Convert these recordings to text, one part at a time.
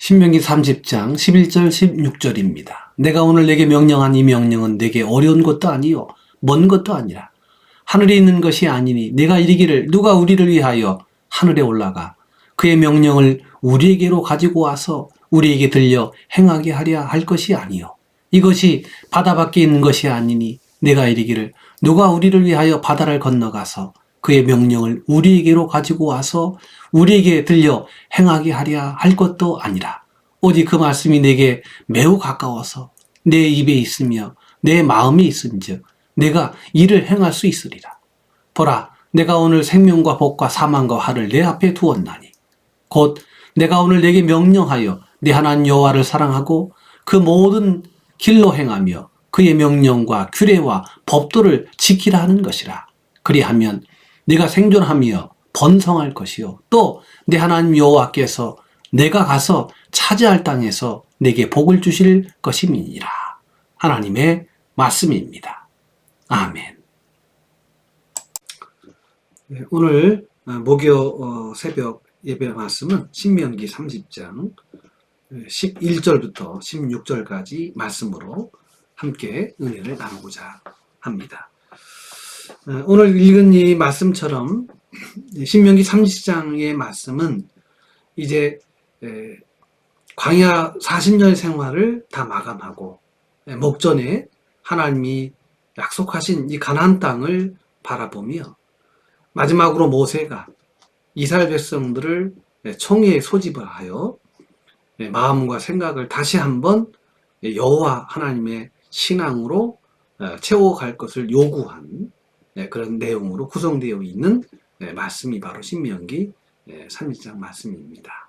신명기 30장 11절 16절입니다. 내가 오늘 내게 명령한 이 명령은 내게 어려운 것도 아니요 먼 것도 아니라 하늘에 있는 것이 아니니 내가 이르기를 누가 우리를 위하여 하늘에 올라가 그의 명령을 우리에게로 가지고 와서 우리에게 들려 행하게 하려 할 것이 아니요 이것이 바다 밖에 있는 것이 아니니 내가 이르기를 누가 우리를 위하여 바다를 건너가서 그의 명령을 우리에게로 가지고 와서 우리에게 들려 행하게 하려 할 것도 아니라 오직 그 말씀이 내게 매우 가까워서 내 입에 있으며 내 마음에 있은즉 내가 이를 행할 수 있으리라. 보라, 내가 오늘 생명과 복과 사망과 화를 내 앞에 두었나니 곧 내가 오늘 내게 명령하여 내 하나님 여호와를 사랑하고 그 모든 길로 행하며 그의 명령과 규례와 법도를 지키라 하는 것이라. 그리하면 네가 생존하며 번성할 것이요 또 내 하나님 여호와께서 내가 가서 차지할 땅에서 내게 복을 주실 것임이니라. 하나님의 말씀입니다. 아멘. 오늘 목요 새벽 예배 말씀은 신명기 30장 11절부터 16절까지 말씀으로 함께 은혜를 나누고자 합니다. 오늘 읽은 이 말씀처럼 신명기 30장의 말씀은 이제 광야 40년 생활을 다 마감하고 목전에 하나님이 약속하신 이 가나안 땅을 바라보며 마지막으로 모세가 이스라엘 백성들을 총회에 소집을 하여 마음과 생각을 다시 한번 여호와 하나님의 신앙으로 채워갈 것을 요구한 그런 내용으로 구성되어 있는 말씀이 바로 신명기 30장 말씀입니다.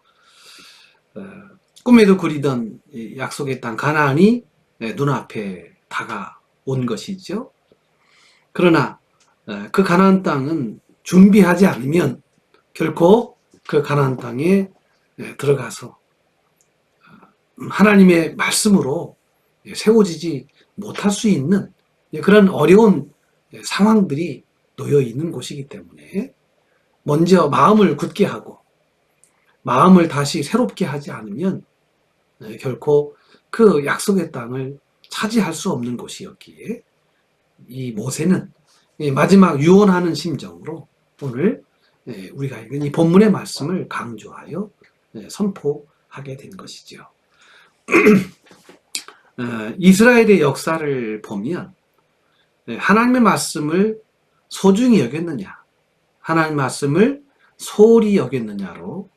꿈에도 그리던 약속의 땅 가나안이 눈앞에 다가온 것이죠. 그러나 그 가나안 땅은 준비하지 않으면 결코 그 가나안 땅에 들어가서 하나님의 말씀으로 세워지지 못할 수 있는 그런 어려운 상황들이 놓여 있는 곳이기 때문에 먼저 마음을 굳게 하고 마음을 다시 새롭게 하지 않으면 결코 그 약속의 땅을 차지할 수 없는 곳이었기에 이 모세는 마지막 유언하는 심정으로 오늘 우리가 읽은 이 본문의 말씀을 강조하여 선포하게 된 것이죠. 이스라엘의 역사를 보면 하나님의 말씀을 소중히 여겼느냐, 하나님의 말씀을 소홀히 여겼느냐로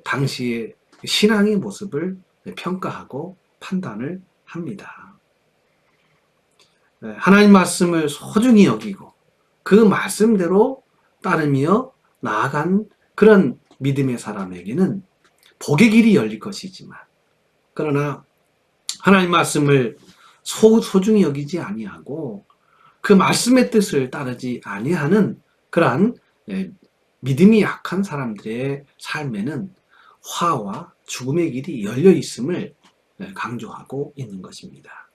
당시의 신앙의 모습을 평가하고 판단을 합니다. 하나님 말씀을 소중히 여기고 그 말씀대로 따르며 나아간 그런 믿음의 사람에게는 복의 길이 열릴 것이지만 그러나 하나님 말씀을 소중히 여기지 아니하고 그 말씀의 뜻을 따르지 아니하는 그러한 믿음이 약한 사람들의 삶에는 화와 죽음의 길이 열려 있음을 강조하고 있는 것입니다.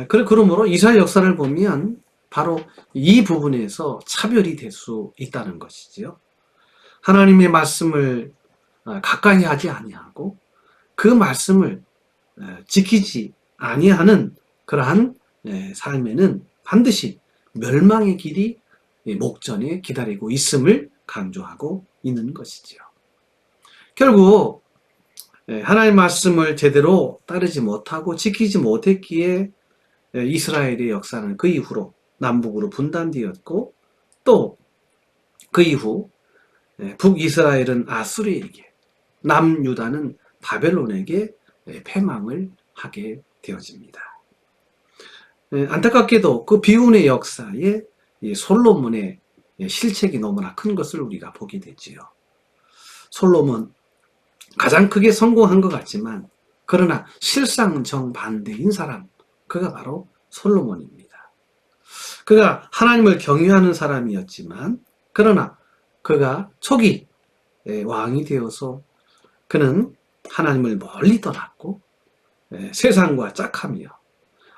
그러므로 이스라엘 역사를 보면 바로 이 부분에서 차별이 될 수 있다는 것이지요. 하나님의 말씀을 가까이 하지 아니하고 그 말씀을 지키지 아니하는 그러한 삶에는 반드시 멸망의 길이 목전에 기다리고 있음을 강조하고 있는 것이지요. 결국 하나님의 말씀을 제대로 따르지 못하고 지키지 못했기에 이스라엘의 역사는 그 이후로 남북으로 분단되었고 또 그 이후 북이스라엘은 아수르에게 남유다는 바벨론에게 패망을 하게 되어집니다. 안타깝게도 그 비운의 역사에 솔로몬의 실책이 너무나 큰 것을 우리가 보게 되지요. 솔로몬 가장 크게 성공한 것 같지만 그러나 실상 정반대인 사람, 그가 바로 솔로몬입니다. 그가 하나님을 경외하는 사람이었지만 그러나 그가 초기 왕이 되어서 그는 하나님을 멀리 떠났고 세상과 짝하며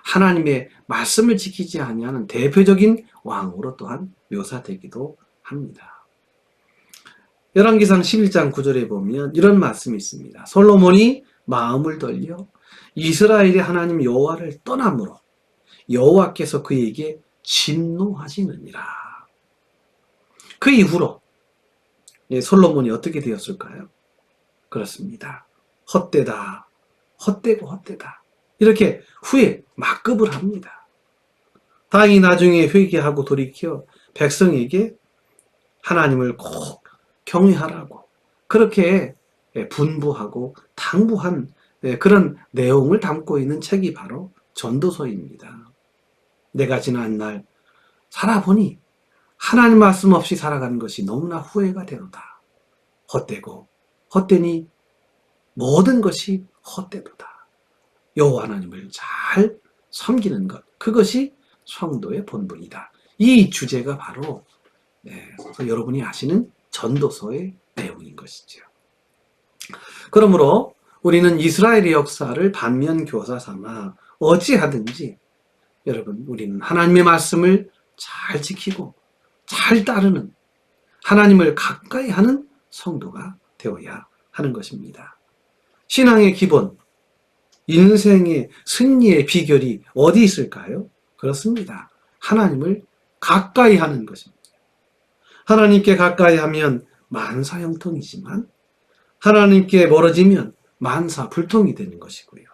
하나님의 말씀을 지키지 아니하는 대표적인 왕으로 또한 묘사되기도 합니다. 열왕기상 11장 9절에 보면 이런 말씀이 있습니다. 솔로몬이 마음을 돌려 이스라엘의 하나님 여호와를 떠남으로 여호와께서 그에게 진노하시느니라. 그 이후로 솔로몬이 어떻게 되었을까요? 그렇습니다. 헛되다, 헛되고 헛되다. 이렇게 후에 막급을 합니다. 다행히 나중에 회개하고 돌이켜 백성에게 하나님을 꼭 경외하라고 그렇게 분부하고 당부한 그런 내용을 담고 있는 책이 바로 전도서입니다. 내가 지난 날 살아보니 하나님 말씀 없이 살아가는 것이 너무나 후회가 되도다. 헛되고 헛되니 모든 것이 헛되도다. 여호와 하나님을 잘 섬기는 것, 그것이 성도의 본분이다. 이 주제가 바로 여러분이 아시는 전도서의 내용인 것이죠. 그러므로 우리는 이스라엘의 역사를 반면교사 삼아 어찌하든지 여러분 우리는 하나님의 말씀을 잘 지키고 잘 따르는 하나님을 가까이 하는 성도가 되어야 하는 것입니다. 신앙의 기본, 인생의 승리의 비결이 어디 있을까요? 그렇습니다. 하나님을 가까이 하는 것입니다. 하나님께 가까이 하면 만사형통이지만 하나님께 멀어지면 만사불통이 되는 것이고요.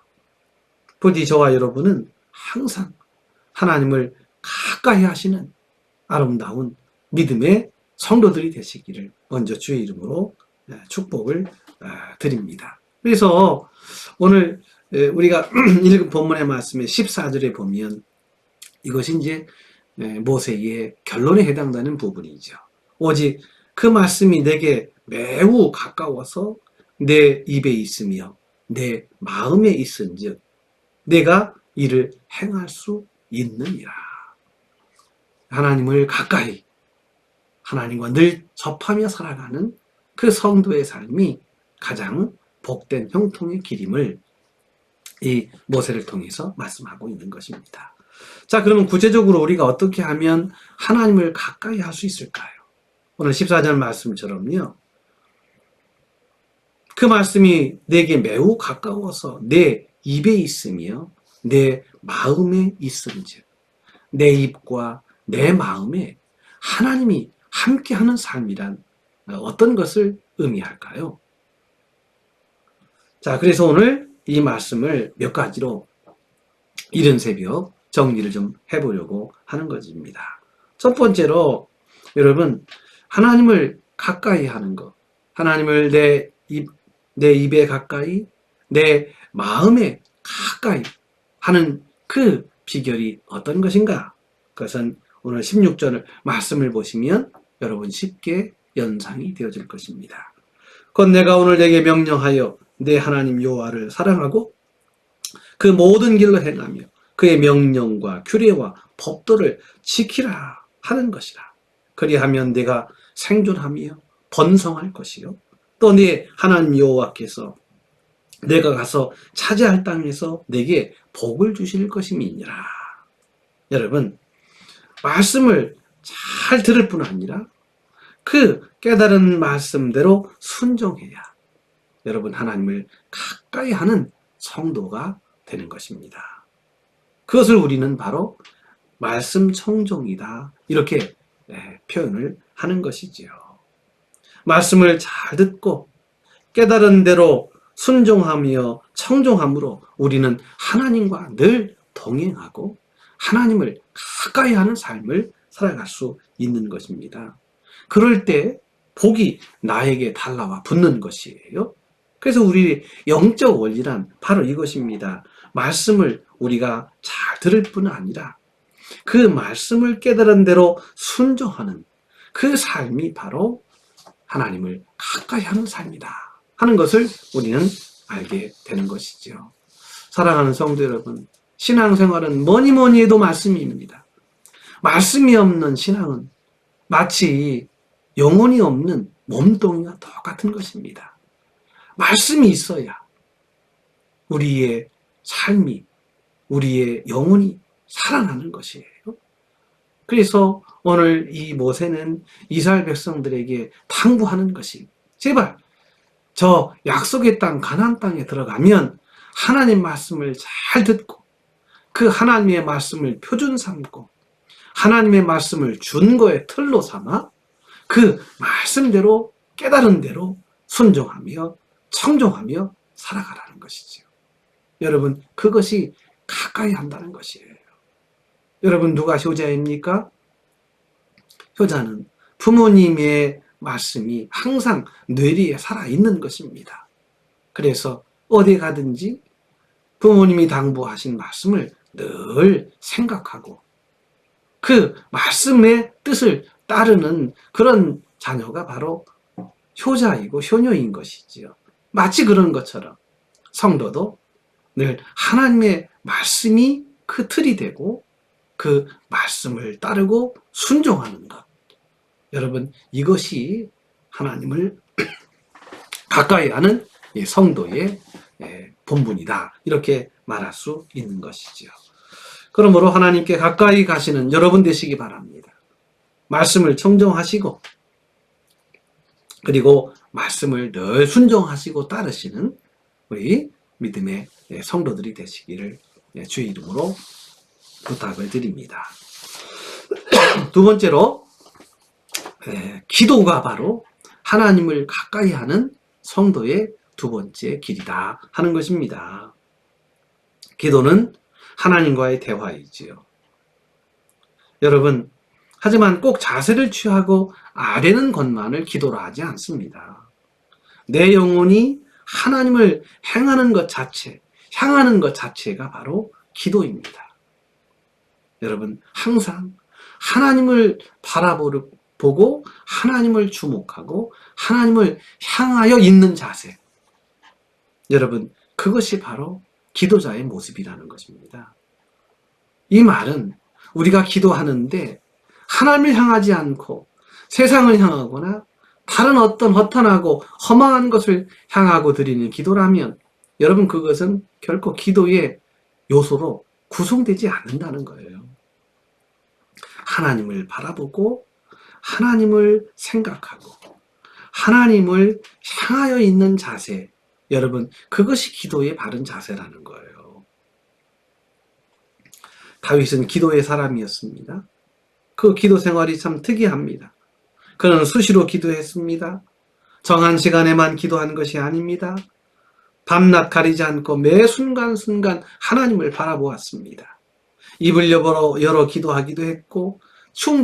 부디 저와 여러분은 항상 하나님을 가까이 하시는 아름다운 믿음의 성도들이 되시기를 먼저 주의 이름으로 축복을 드립니다. 그래서 오늘 우리가 읽은 본문의 말씀의 14절에 보면 이것이 이제 모세의 결론에 해당되는 부분이죠. 오직 그 말씀이 내게 매우 가까워서 내 입에 있으며 내 마음에 있은즉 내가 이를 행할 수 있느니라. 하나님을 가까이 하나님과 늘 접하며 살아가는 그 성도의 삶이 가장 복된 형통의 길임을 이 모세를 통해서 말씀하고 있는 것입니다. 자, 그러면 구체적으로 우리가 어떻게 하면 하나님을 가까이 할 수 있을까요? 오늘 14절 말씀처럼요. 그 말씀이 내게 매우 가까워서 내 입에 있으며 내 마음에 있은즉 내 입과 내 마음에 하나님이 함께하는 삶이란 어떤 것을 의미할까요? 자, 그래서 오늘 이 말씀을 몇 가지로 이른 새벽 정리를 좀 해보려고 하는 것입니다. 첫 번째로 여러분 하나님을 가까이 하는 것, 하나님을 내 입에 가까이, 내 마음에 가까이 하는 그 비결이 어떤 것인가? 그것은 오늘 16절 말씀을 보시면 여러분 쉽게 연상이 되어질 것입니다. 곧 내가 오늘 내게 명령하여 내 하나님 여호와를 사랑하고 그 모든 길로 행하며 그의 명령과 규례와 법도를 지키라 하는 것이라. 그리하면 내가 생존하며 번성할 것이요 또 네 하나님 여호와께서 내가 가서 차지할 땅에서 내게 복을 주실 것임이니라. 여러분 말씀을 잘 들을 뿐 아니라 그 깨달은 말씀대로 순종해야 여러분 하나님을 가까이 하는 성도가 되는 것입니다. 그것을 우리는 바로 말씀 청종이다 이렇게 표현을 하는 것이지요. 말씀을 잘 듣고 깨달은 대로 순종하며 청종함으로 우리는 하나님과 늘 동행하고 하나님을 가까이 하는 삶을 살아갈 수 있는 것입니다. 그럴 때 복이 나에게 달라와 붙는 것이에요. 그래서 우리 영적 원리란 바로 이것입니다. 말씀을 우리가 잘 들을 뿐 아니라 그 말씀을 깨달은 대로 순종하는 그 삶이 바로 하나님을 가까이 하는 삶이다 하는 것을 우리는 알게 되는 것이죠. 사랑하는 성도 여러분, 신앙생활은 뭐니 해도 말씀입니다. 말씀이 없는 신앙은 마치 영혼이 없는 몸뚱이와 똑같은 것입니다. 말씀이 있어야 우리의 삶이, 우리의 영혼이 살아나는 것이에요. 그래서 오늘 이 모세는 이스라엘 백성들에게 당부하는 것이, 제발 저 약속의 땅 가나안 땅에 들어가면 하나님 말씀을 잘 듣고 그 하나님의 말씀을 표준 삼고 하나님의 말씀을 준거의 틀로 삼아 그 말씀대로 깨달은 대로 순종하며 청종하며 살아가라는 것이지요. 여러분, 그것이 가까이 한다는 것이에요. 여러분, 누가 효자입니까? 효자는 부모님의 말씀이 항상 뇌리에 살아있는 것입니다. 그래서 어디 가든지 부모님이 당부하신 말씀을 늘 생각하고 그 말씀의 뜻을 따르는 그런 자녀가 바로 효자이고 효녀인 것이지요. 마치 그런 것처럼 성도도 늘 하나님의 말씀이 그 틀이 되고 그 말씀을 따르고 순종하는 것. 여러분, 이것이 하나님을 가까이 하는 성도의 본분이다. 이렇게 말할 수 있는 것이지요. 그러므로 하나님께 가까이 가시는 여러분 되시기 바랍니다. 말씀을 청정하시고 그리고 말씀을 늘 순종하시고 따르시는 우리 믿음의 성도들이 되시기를 주의 이름으로 부탁을 드립니다. 두 번째로 기도가 바로 하나님을 가까이 하는 성도의 두 번째 길이다 하는 것입니다. 기도는 하나님과의 대화이지요. 여러분, 하지만 꼭 자세를 취하고 아뢰는 것만을 기도로 하지 않습니다. 내 영혼이 하나님을 행하는 것 자체, 향하는 것 자체가 바로 기도입니다. 여러분, 항상 하나님을 바라보고 하나님을 주목하고 하나님을 향하여 있는 자세. 여러분, 그것이 바로 기도자의 모습이라는 것입니다. 이 말은 우리가 기도하는데 하나님을 향하지 않고 세상을 향하거나 다른 어떤 허탄하고 허망한 것을 향하고 드리는 기도라면 여러분, 그것은 결코 기도의 요소로 구성되지 않는다는 거예요. 하나님을 바라보고 하나님을 생각하고 하나님을 향하여 있는 자세, 여러분, 그것이 기도의 바른 자세라는 거예요. 다윗은 기도의 사람이었습니다. 그 기도 생활이 참 특이합니다. 그는 수시로 기도했습니다. 정한 시간에만 기도한 것이 아닙니다. 밤낮 가리지 않고 매 순간순간 하나님을 바라보았습니다. 입을 열어 기도하기도 했고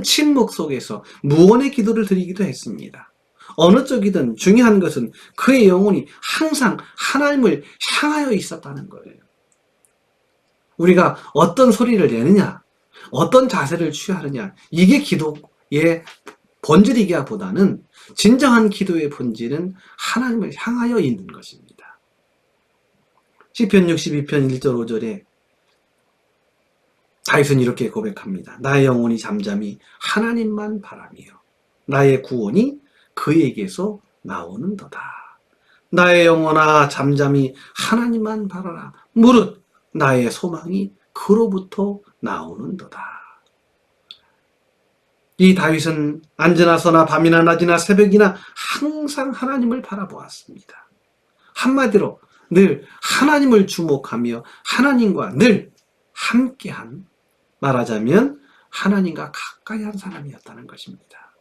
침묵 속에서 무언의 기도를 드리기도 했습니다. 어느 쪽이든 중요한 것은 그의 영혼이 항상 하나님을 향하여 있었다는 거예요. 우리가 어떤 소리를 내느냐, 어떤 자세를 취하느냐, 이게 기도의 본질이기보다는 진정한 기도의 본질은 하나님을 향하여 있는 것입니다. 시편 62편 1절 5절에 다윗은 이렇게 고백합니다. 나의 영혼이 잠잠히 하나님만 바라며 나의 구원이 그에게서 나오는도다. 나의 영혼아 잠잠히 하나님만 바라라. 무릇 나의 소망이 그로부터 나오는도다. 이 다윗은 앉으나 서나 밤이나 낮이나 새벽이나 항상 하나님을 바라보았습니다. 한마디로 늘 하나님을 주목하며 하나님과 늘 함께한, 말하자면 하나님과 가까이 한 사람이었다는 것입니다.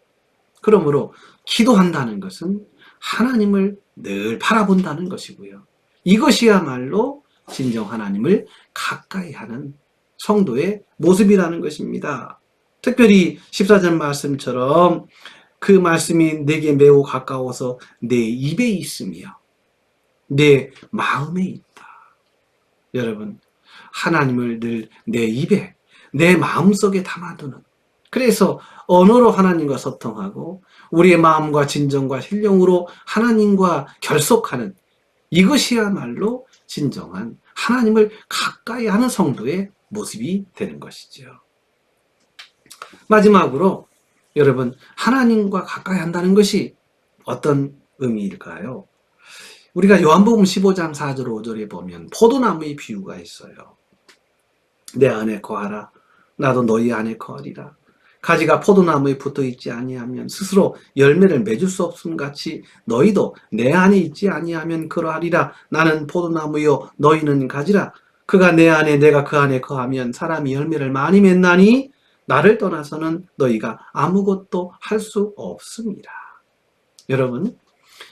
그러므로 기도한다는 것은 하나님을 늘 바라본다는 것이고요. 이것이야말로 진정 하나님을 가까이 하는 성도의 모습이라는 것입니다. 특별히 14절 말씀처럼 그 말씀이 내게 매우 가까워서 내 입에 있으며 내 마음에 있다. 여러분, 하나님을 늘 내 입에, 내 마음속에 담아두는, 그래서 언어로 하나님과 소통하고 우리의 마음과 진정과 신령으로 하나님과 결속하는, 이것이야말로 진정한 하나님을 가까이 하는 성도의 모습이 되는 것이죠. 마지막으로 여러분, 하나님과 가까이 한다는 것이 어떤 의미일까요? 우리가 요한복음 15장 4절 5절에 보면 포도나무의 비유가 있어요. 내 안에 거하라, 나도 너희 안에 거하리라. 가지가 포도나무에 붙어 있지 아니하면 스스로 열매를 맺을 수 없음 같이 너희도 내 안에 있지 아니하면 그러하리라. 나는 포도나무요 너희는 가지라. 그가 내 안에 내가 그 안에 거하면 사람이 열매를 많이 맺나니 나를 떠나서는 너희가 아무것도 할 수 없습니다. 여러분,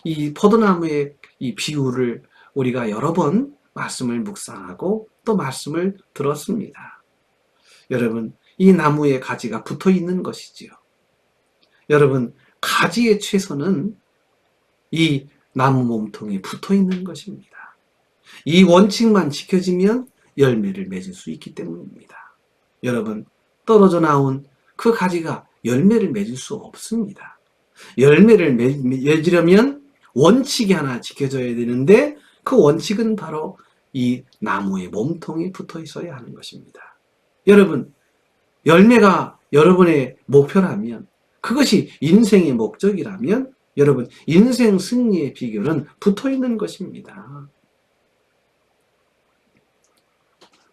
이 포도나무의 이 비유를 우리가 여러 번 말씀을 묵상하고 또 말씀을 들었습니다. 여러분, 이 나무에 가지가 붙어 있는 것이지요. 여러분, 가지의 최선은 이 나무 몸통에 붙어 있는 것입니다. 이 원칙만 지켜지면 열매를 맺을 수 있기 때문입니다. 여러분, 떨어져 나온 그 가지가 열매를 맺을 수 없습니다. 열매를 맺으려면 원칙이 하나 지켜져야 되는데 그 원칙은 바로 이 나무의 몸통에 붙어 있어야 하는 것입니다. 여러분, 열매가 여러분의 목표라면, 그것이 인생의 목적이라면 여러분, 인생 승리의 비결은 붙어 있는 것입니다.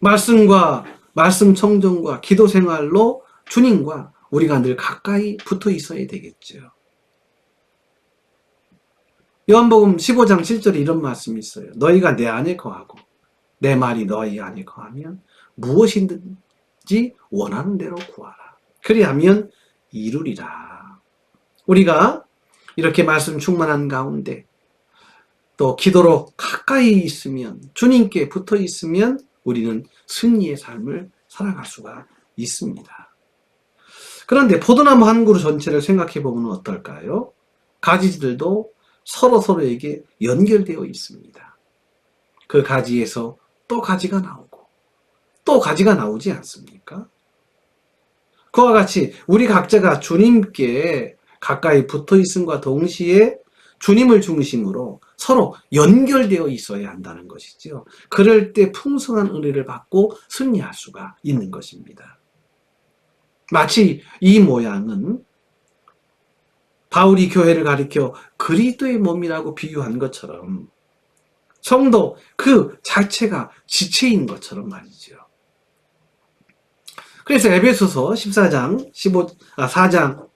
말씀과 말씀 청정과 기도 생활로 주님과 우리가 늘 가까이 붙어 있어야 되겠죠. 요한복음 15장 7절에 이런 말씀이 있어요. 너희가 내 안에 거하고 내 말이 너희 안에 거하면 무엇이든지 원하는 대로 구하라. 그리하면 이루리라. 우리가 이렇게 말씀 충만한 가운데 또 기도로 가까이 있으면, 주님께 붙어 있으면 우리는 승리의 삶을 살아갈 수가 있습니다. 그런데 포도나무 한 그루 전체를 생각해 보면 어떨까요? 가지들도 서로에게 연결되어 있습니다. 그 가지에서 또 가지가 나오고 또 가지가 나오지 않습니까? 그와 같이 우리 각자가 주님께 가까이 붙어 있음과 동시에 주님을 중심으로 서로 연결되어 있어야 한다는 것이죠. 그럴 때 풍성한 은혜를 받고 승리할 수가 있는 것입니다. 마치 이 모양은 바울이 교회를 가리켜 그리스도의 몸이라고 비유한 것처럼 성도 그 자체가 지체인 것처럼 말이죠. 그래서 에베소서 14장 4장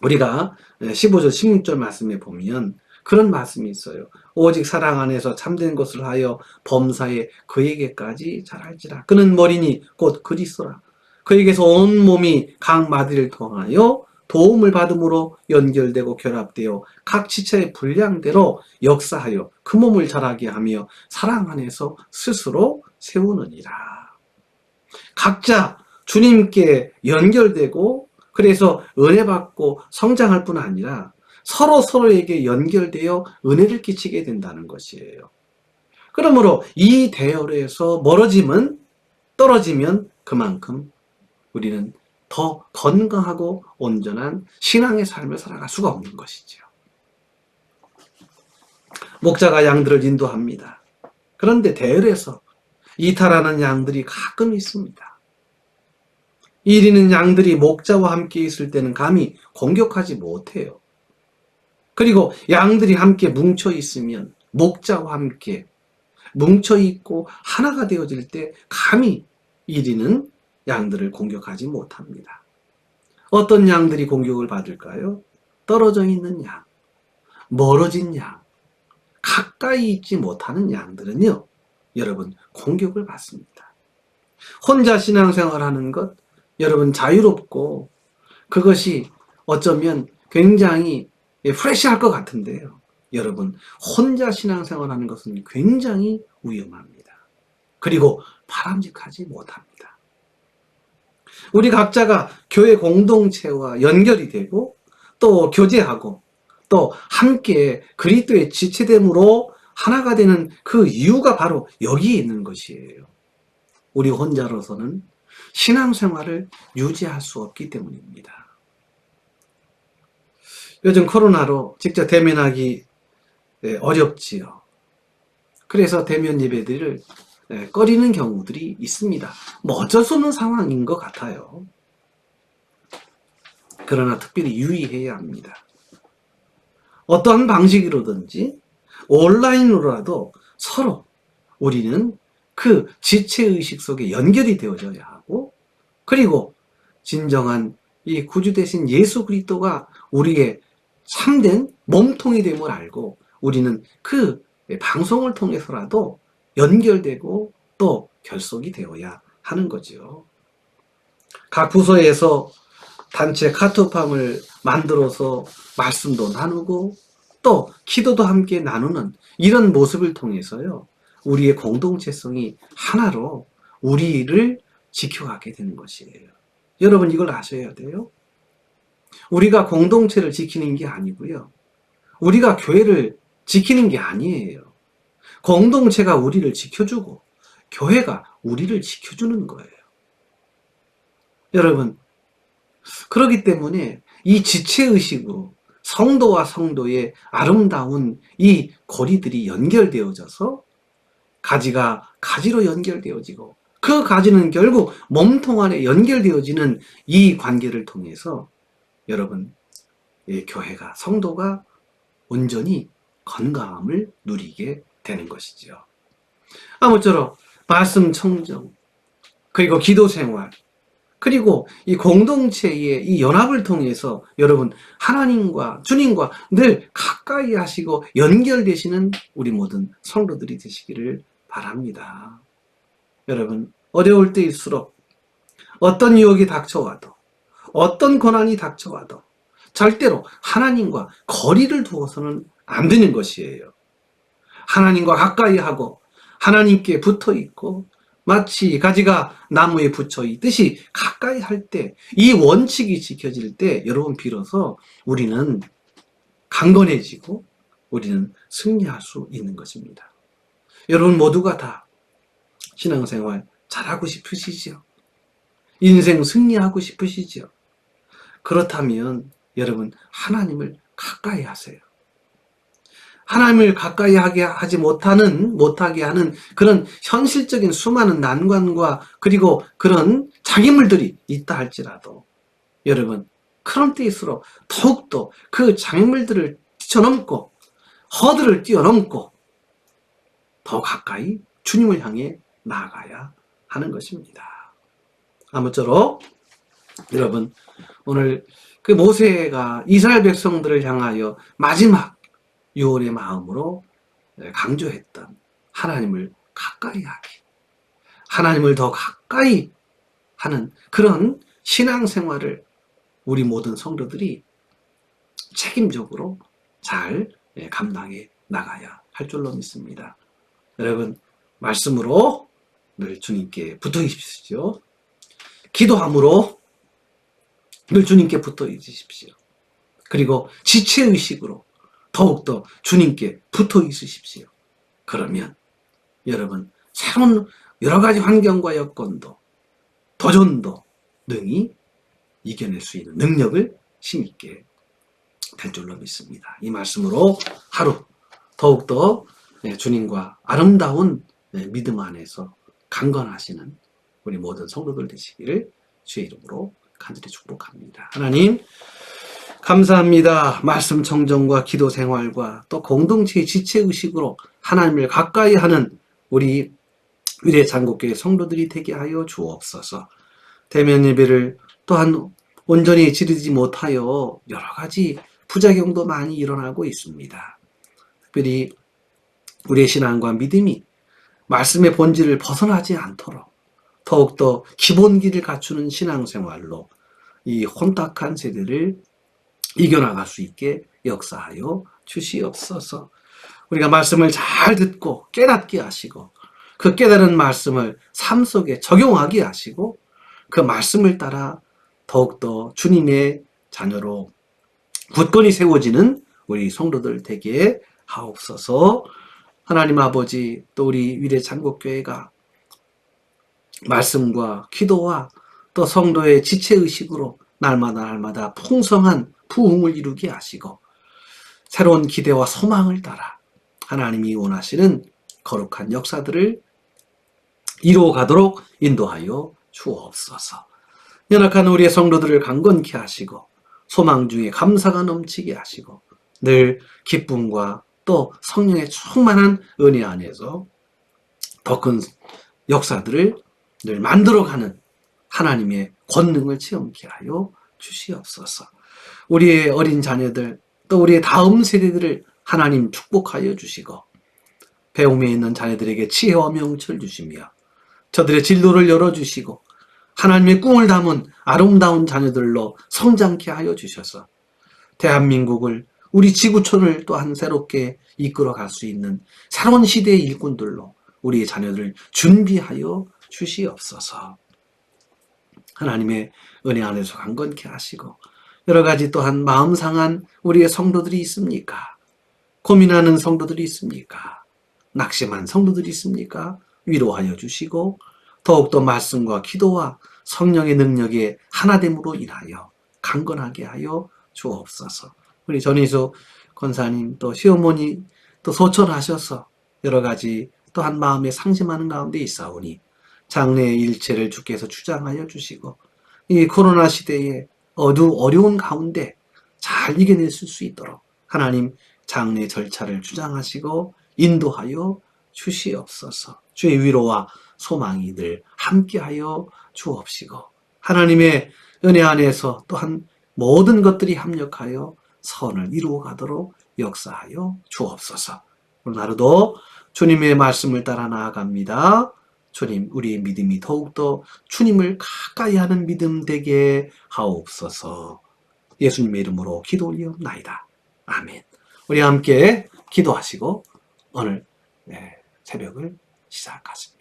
우리가 15절 16절 말씀에 보면 그런 말씀이 있어요. 오직 사랑 안에서 참된 것을 하여 범사에 그에게까지 잘할지라. 그는 머리니 곧 그리스도라. 그에게서 온 몸이 각 마디를 통하여 도움을 받음으로 연결되고 결합되어 각 지체의 분량대로 역사하여 그 몸을 자라게 하며 사랑 안에서 스스로 세우느니라. 각자 주님께 연결되고 그래서 은혜 받고 성장할 뿐 아니라 서로에게 연결되어 은혜를 끼치게 된다는 것이에요. 그러므로 이 대열에서 떨어지면 그만큼 우리는 더 건강하고 온전한 신앙의 삶을 살아갈 수가 없는 것이죠. 목자가 양들을 인도합니다. 그런데 대열에서 이탈하는 양들이 가끔 있습니다. 이리는 양들이 목자와 함께 있을 때는 감히 공격하지 못해요. 그리고 양들이 함께 뭉쳐 있으면 목자와 함께 뭉쳐 있고 하나가 되어질 때 감히 이리는 양들을 공격하지 못합니다. 어떤 양들이 공격을 받을까요? 떨어져 있는 양, 멀어진 양, 가까이 있지 못하는 양들은요, 여러분 공격을 받습니다. 혼자 신앙생활하는 것, 여러분 자유롭고 그것이 어쩌면 굉장히 프레시할 것 같은데요. 여러분 혼자 신앙생활하는 것은 굉장히 위험합니다. 그리고 바람직하지 못합니다. 우리 각자가 교회 공동체와 연결이 되고 또 교제하고 또 함께 그리스도의 지체됨으로 하나가 되는 그 이유가 바로 여기에 있는 것이에요. 우리 혼자로서는 신앙생활을 유지할 수 없기 때문입니다. 요즘 코로나로 직접 대면하기 어렵지요. 그래서 대면 예배들을 꺼리는 경우들이 있습니다. 뭐 어쩔 수 없는 상황인 것 같아요. 그러나 특별히 유의해야 합니다. 어떠한 방식으로든지 온라인으로라도 서로 우리는 그 지체의식 속에 연결이 되어져야 하고 그리고 진정한 이 구주 대신 예수 그리스도가 우리의 참된 몸통이 됨을 알고 우리는 그 방송을 통해서라도 연결되고 또 결속이 되어야 하는 거죠. 각 부서에서 단체 카톡방을 만들어서 말씀도 나누고 또 기도도 함께 나누는 이런 모습을 통해서요, 우리의 공동체성이 하나로 우리를 지켜가게 되는 것이에요. 여러분, 이걸 아셔야 돼요. 우리가 공동체를 지키는 게 아니고요, 우리가 교회를 지키는 게 아니에요. 공동체가 우리를 지켜주고 교회가 우리를 지켜주는 거예요. 여러분, 그렇기 때문에 이 지체의식으로 성도와 성도의 아름다운 이 고리들이 연결되어져서 가지가 가지로 연결되어지고 그 가지는 결국 몸통 안에 연결되어지는 이 관계를 통해서 여러분, 이 교회가, 성도가 온전히 건강함을 누리게 되는 것이죠. 아무쪼록 말씀 청정, 그리고 기도 생활, 그리고 이 공동체의 이 연합을 통해서 여러분, 하나님과 주님과 늘 가까이 하시고 연결되시는 우리 모든 성도들이 되시기를 바랍니다. 여러분, 어려울 때일수록 어떤 유혹이 닥쳐와도 어떤 고난이 닥쳐와도 절대로 하나님과 거리를 두어서는 안 되는 것이에요. 하나님과 가까이 하고 하나님께 붙어 있고 마치 가지가 나무에 붙여 있듯이 가까이 할 때, 이 원칙이 지켜질 때 여러분 비로소 우리는 강건해지고 우리는 승리할 수 있는 것입니다. 여러분 모두가 다 신앙생활 잘하고 싶으시죠? 인생 승리하고 싶으시죠? 그렇다면 여러분, 하나님을 가까이 하세요. 하나님을 가까이 하지 못하게 하는 그런 현실적인 수많은 난관과 그리고 그런 장애물들이 있다 할지라도 여러분, 그런 때일수록 더욱더 그 장애물들을 뛰쳐넘고 허들을 뛰어넘고 더 가까이 주님을 향해 나아가야 하는 것입니다. 아무쪼록 여러분, 오늘 그 모세가 이스라엘 백성들을 향하여 마지막 유언의 마음으로 강조했던 하나님을 가까이 하기, 하나님을 더 가까이 하는 그런 신앙생활을 우리 모든 성도들이 책임적으로 잘 감당해 나가야 할 줄로 믿습니다. 여러분, 말씀으로 늘 주님께 붙어 있으십시오. 기도함으로 늘 주님께 붙어 있으십시오. 그리고 지체의식으로 더욱더 주님께 붙어 있으십시오. 그러면 여러분, 새로운 여러 가지 환경과 여건도 도전도 능히 이겨낼 수 있는 능력을 힘있게 될 줄로 믿습니다. 이 말씀으로 하루 더욱더 주님과 아름다운 믿음 안에서 강건하시는 우리 모든 성도들 되시기를 주의 이름으로 간절히 축복합니다. 하나님, 감사합니다. 말씀 청정과 기도 생활과 또 공동체의 지체의식으로 하나님을 가까이 하는 우리 위례 장곡교회 성도들이 되게 하여 주옵소서. 대면 예배를 또한 온전히 지르지 못하여 여러 가지 부작용도 많이 일어나고 있습니다. 특별히 우리의 신앙과 믿음이 말씀의 본질을 벗어나지 않도록 더욱더 기본기를 갖추는 신앙생활로 이 혼탁한 세대를 이겨나갈 수 있게 역사하여 주시옵소서. 우리가 말씀을 잘 듣고 깨닫게 하시고 그 깨달은 말씀을 삶 속에 적용하게 하시고 그 말씀을 따라 더욱더 주님의 자녀로 굳건히 세워지는 우리 성도들 되게 하옵소서. 하나님 아버지, 또 우리 위례 장곡교회가 말씀과 기도와 또 성도의 지체의식으로 날마다 풍성한 부흥을 이루게 하시고 새로운 기대와 소망을 따라 하나님이 원하시는 거룩한 역사들을 이루어가도록 인도하여 주옵소서. 연약한 우리의 성도들을 강건케 하시고 소망 중에 감사가 넘치게 하시고 늘 기쁨과 또 성령의 충만한 은혜 안에서 더 큰 역사들을 늘 만들어가는 하나님의 권능을 체험케 하여 주시옵소서. 우리의 어린 자녀들, 또 우리의 다음 세대들을 하나님 축복하여 주시고, 배움에 있는 자녀들에게 지혜와 명철 주시며, 저들의 진로를 열어주시고, 하나님의 꿈을 담은 아름다운 자녀들로 성장케 하여 주셔서, 대한민국을, 우리 지구촌을 또한 새롭게 이끌어갈 수 있는 새로운 시대의 일꾼들로 우리의 자녀들을 준비하여 주시옵소서. 하나님의 은혜 안에서 강건케 하시고, 여러 가지 또한 마음 상한 우리의 성도들이 있습니까? 고민하는 성도들이 있습니까? 낙심한 성도들이 있습니까? 위로하여 주시고, 더욱더 말씀과 기도와 성령의 능력의 하나됨으로 인하여 강건하게 하여 주옵소서. 우리 전희수 권사님, 또 시어머니 또 소천하셔서 여러 가지 또한 마음에 상심하는 가운데 있사오니 장래의 일체를 주께서 주장하여 주시고, 이 코로나 시대에 어려운 가운데 잘 이겨냈을 수 있도록 하나님 장래 절차를 주장하시고 인도하여 주시옵소서. 주의 위로와 소망이 늘 함께하여 주옵시고, 하나님의 은혜 안에서 또한 모든 것들이 합력하여 선을 이루어가도록 역사하여 주옵소서. 오늘 하루도 주님의 말씀을 따라 나아갑니다. 주님, 우리의 믿음이 더욱더 주님을 가까이 하는 믿음 되게 하옵소서. 예수님의 이름으로 기도 올리옵나이다. 아멘. 우리 함께 기도하시고 오늘 새벽을 시작하십니다.